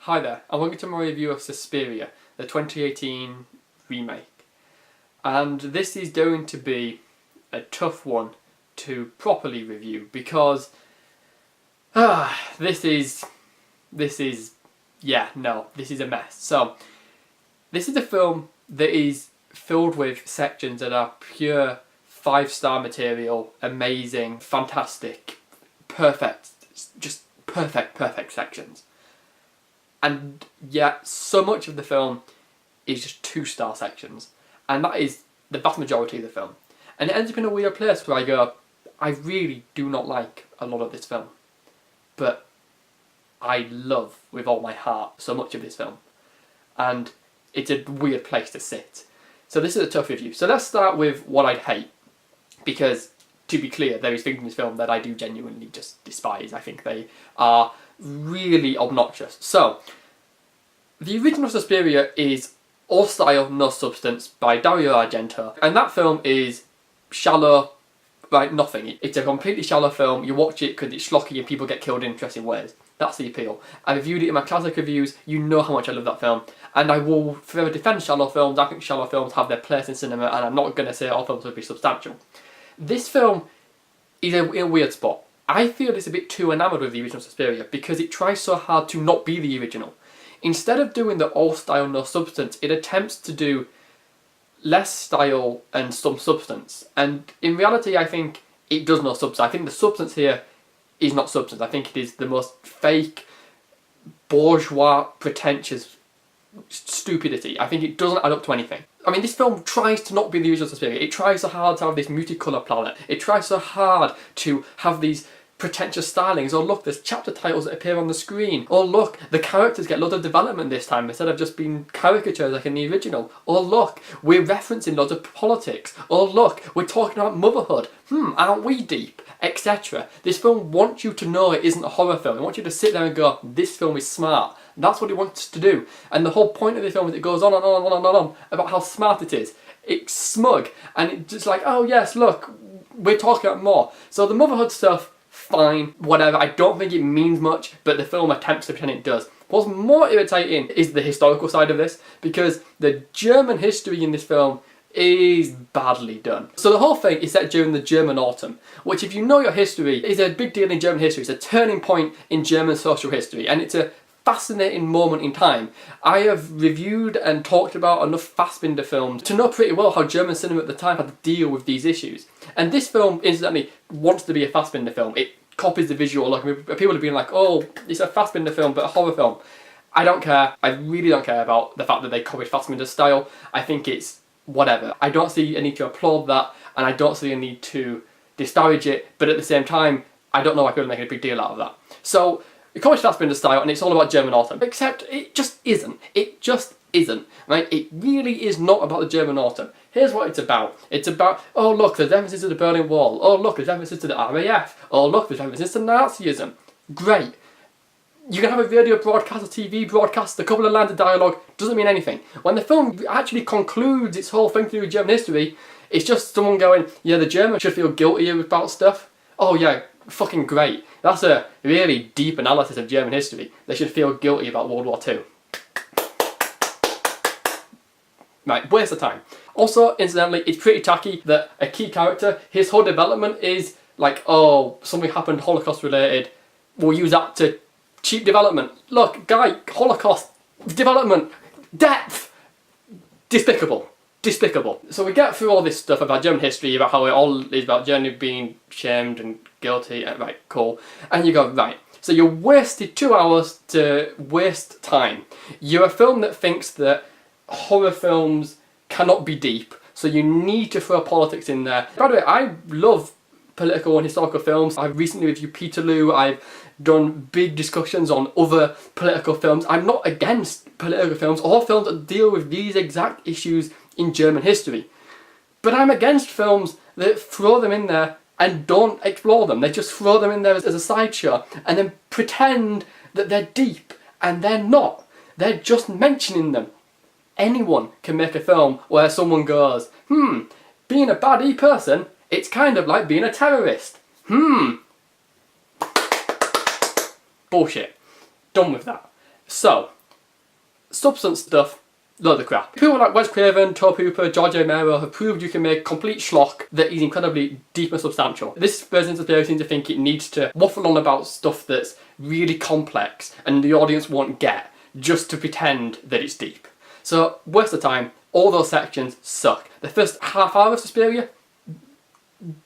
Hi there, and welcome to my review of Suspiria, the 2018 remake. And this is going to be a tough one to properly review because this is a mess. So this is a film that is filled with sections that are pure 5-star material, amazing, fantastic, perfect, just perfect sections. And yet so much of the film is just 2-star sections, and that is the vast majority of the film. And it ends up in a weird place where I go, I really do not like a lot of this film, but I love with all my heart so much of this film, and it's a weird place to sit. So this is a tough review. So let's start with what I'd hate, because to be clear, there is things in this film that I do genuinely just despise. I think they are really obnoxious. So, the original Suspiria is All Style, No Substance by Dario Argento, and that film is shallow, like nothing. It's a completely shallow film. You watch it because it's schlocky and people get killed in interesting ways. That's the appeal. I reviewed it in my classic reviews. You know how much I love that film, and I will forever defend shallow films. I think shallow films have their place in cinema, and I'm not going to say all films would be substantial. This film is in a weird spot. I feel it's a bit too enamoured with the original Suspiria because it tries so hard to not be the original. Instead of doing the all style, no substance, it attempts to do less style and some substance. And in reality, I think it does no substance. I think the substance here is not substance. I think it is the most fake, bourgeois, pretentious stupidity. I think it doesn't add up to anything. I mean, this film tries to not be the original Suspiria. It tries so hard to have this multicolour palette. It tries so hard to have these pretentious stylings. Oh look, there's chapter titles that appear on the screen. Oh look, the characters get loads of development this time instead of just being caricatures like in the original. Oh look, we're referencing loads of politics. Oh look, we're talking about motherhood. Aren't we deep? Etc. This film wants you to know it isn't a horror film. It wants you to sit there and go, this film is smart. That's what it wants to do. And the whole point of the film is it goes on and on and on and on about how smart it is. It's smug, and it's just like, oh yes, look, we're talking about more. So the motherhood stuff, fine, whatever. I don't think it means much, but the film attempts to pretend it does. What's more irritating is the historical side of this, because the German history in this film is badly done. So the whole thing is set during the German autumn, which, if you know your history, is a big deal in German history. It's a turning point in German social history, and it's a fascinating moment in time. I have reviewed and talked about enough Fassbinder films to know pretty well how German cinema at the time had to deal with these issues. And this film, incidentally, wants to be a Fassbinder film. It copies the visual. Like, people have been like, oh, it's a Fassbinder film, but a horror film. I don't care. I really don't care about the fact that they copied Fassbinder's style. I think it's whatever. I don't see a need to applaud that, and I don't see a need to disparage it, but at the same time, I don't know why people are making a big deal out of that. So, it comes Fassbinder style, and it's all about German autumn. Except it just isn't. It just isn't. Right? It really is not about the German autumn. Here's what it's about. It's about, oh look, there's references to the Berlin Wall. Oh look, there's references to the RAF. Oh look, there's references to Nazism. Great. You can have a radio broadcast, a TV broadcast, a couple of lines of dialogue, doesn't mean anything. When the film actually concludes its whole thing through German history, it's just someone going, yeah, the Germans should feel guilty about stuff. Oh yeah, fucking great. That's a really deep analysis of German history. They should feel guilty about World War II. Right, waste of time. Also, incidentally, it's pretty tacky that a key character, his whole development is like, oh, something happened Holocaust related, we'll use that to cheap development. Look, guy, Holocaust, development, depth, despicable. Despicable. So we get through all this stuff about German history, about how it all is about Germany being shamed and guilty, right, cool. And you go, right, so you wasted 2 hours to waste time. You're a film that thinks that horror films cannot be deep, so you need to throw politics in there. By the way, I love political and historical films. I've recently reviewed Peterloo. I've done big discussions on other political films. I'm not against political films or films that deal with these exact issues in German history. But I'm against films that throw them in there and don't explore them. They just throw them in there as a sideshow and then pretend that they're deep, and they're not. They're just mentioning them. Anyone can make a film where someone goes, being a baddie person, it's kind of like being a terrorist. Bullshit. Done with that. So, Substance stuff, load of crap. People like Wes Craven, Tobe Hooper, George A. Romero have proved you can make complete schlock that is incredibly deep and substantial. This version of Suspiria seems to think it needs to waffle on about stuff that's really complex and the audience won't get, just to pretend that it's deep. So, worst of the time, all those sections suck. The first half hour of Suspiria,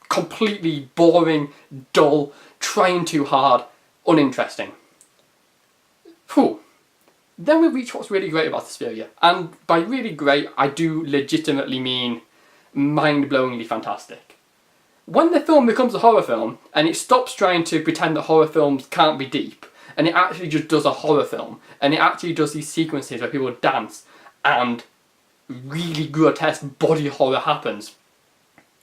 completely boring, dull, trying too hard, uninteresting. Whew. Then we reach what's really great about Suspiria. And by really great, I do legitimately mean mind-blowingly fantastic. When the film becomes a horror film, and it stops trying to pretend that horror films can't be deep, and it actually just does a horror film, and it actually does these sequences where people dance, and really grotesque body horror happens,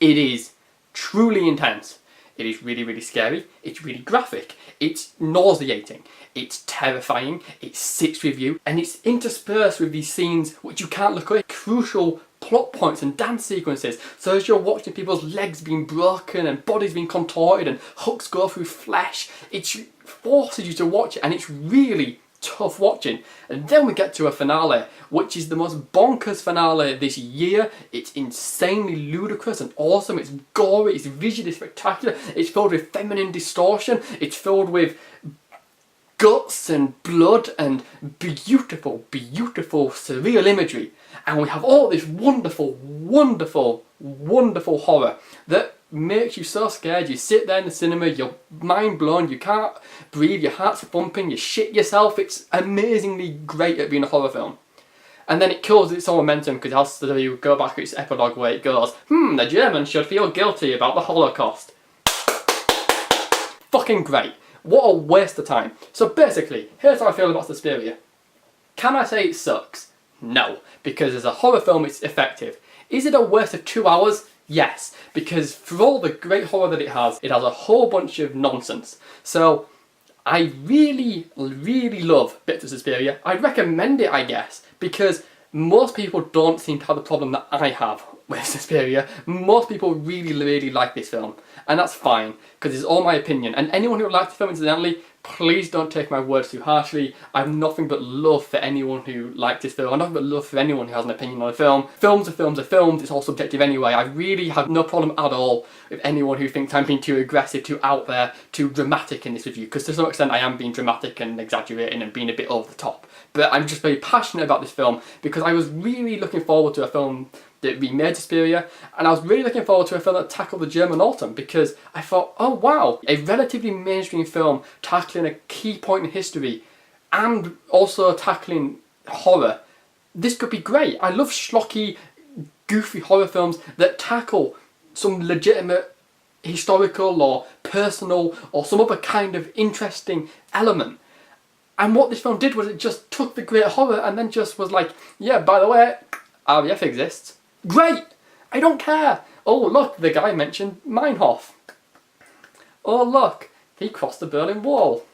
it is truly intense. It is really, really scary, it's really graphic, it's nauseating, it's terrifying, it sits with you, and it's interspersed with these scenes which you can't look at, crucial plot points and dance sequences. So as you're watching people's legs being broken and bodies being contorted and hooks go through flesh, it forces you to watch it, and it's really tough watching. And then we get to a finale, which is the most bonkers finale this year. It's insanely ludicrous and awesome, it's gory, it's visually spectacular, it's filled with feminine distortion, it's filled with guts and blood and beautiful, beautiful surreal imagery. And we have all this wonderful, wonderful, wonderful horror that makes you so scared. You sit there in the cinema, you're mind blown, you can't breathe, your heart's thumping, you shit yourself. It's amazingly great at being a horror film. And then it kills its own momentum because it has to go back to its epilogue where it goes, the Germans should feel guilty about the Holocaust. Fucking great. What a waste of time. So basically, here's how I feel about Suspiria. Can I say it sucks? No, because as a horror film it's effective. Is it a waste of 2 hours? Yes, because for all the great horror that it has a whole bunch of nonsense. So I really, really love bits of Suspiria. I'd recommend it, I guess, because most people don't seem to have the problem that I have with Suspiria. Most people really, really like this film, and that's fine, because it's all my opinion. And anyone who likes the film, incidentally, please don't take my words too harshly. I have nothing but love for anyone who likes this film. I have nothing but love for anyone who has an opinion on a film. Films are films are films, it's all subjective anyway. I really have no problem at all with anyone who thinks I'm being too aggressive, too out there, too dramatic in this review, because to some extent I am being dramatic and exaggerating and being a bit over the top. But I'm just very passionate about this film because I was really looking forward to a film that remade Suspiria, and I was really looking forward to a film that tackled the German autumn, because I thought, oh wow, a relatively mainstream film tackling a key point in history and also tackling horror. This could be great. I love schlocky, goofy horror films that tackle some legitimate historical or personal or some other kind of interesting element. And what this film did was it just took the great horror and then just was like, yeah, by the way, RAF exists. Great! I don't care! Oh look, the guy mentioned Meinhof. Oh look, he crossed the Berlin Wall.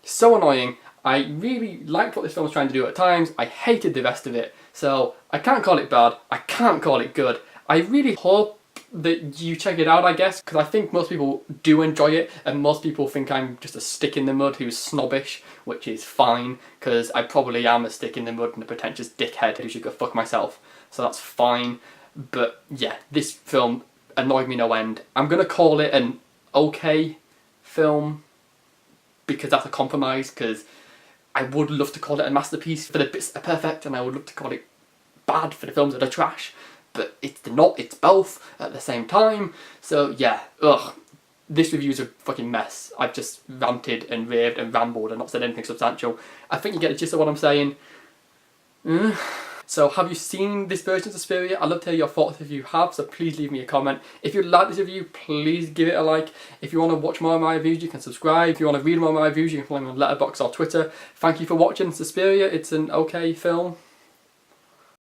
So annoying. I really liked what this film was trying to do at times. I hated the rest of it. So I can't call it bad. I can't call it good. I really hope that you check it out, I guess, because I think most people do enjoy it, and most people think I'm just a stick in the mud who's snobbish, which is fine, because I probably am a stick in the mud and a pretentious dickhead who should go fuck myself, so that's fine. But yeah, this film annoyed me no end. I'm going to call it an okay film, because that's a compromise, because I would love to call it a masterpiece for the bits that are perfect, and I would love to call it bad for the films that are trash. But it's not, it's both at the same time. So yeah, this review is a fucking mess. I've just ranted and raved and rambled and not said anything substantial. I think you get the gist of what I'm saying. So have you seen this version of Suspiria? I'd love to hear your thoughts if you have, so please leave me a comment. If you like this review, please give it a like. If you want to watch more of my reviews, you can subscribe. If you want to read more of my reviews, you can follow me on Letterboxd or Twitter. Thank you for watching Suspiria. It's an okay film.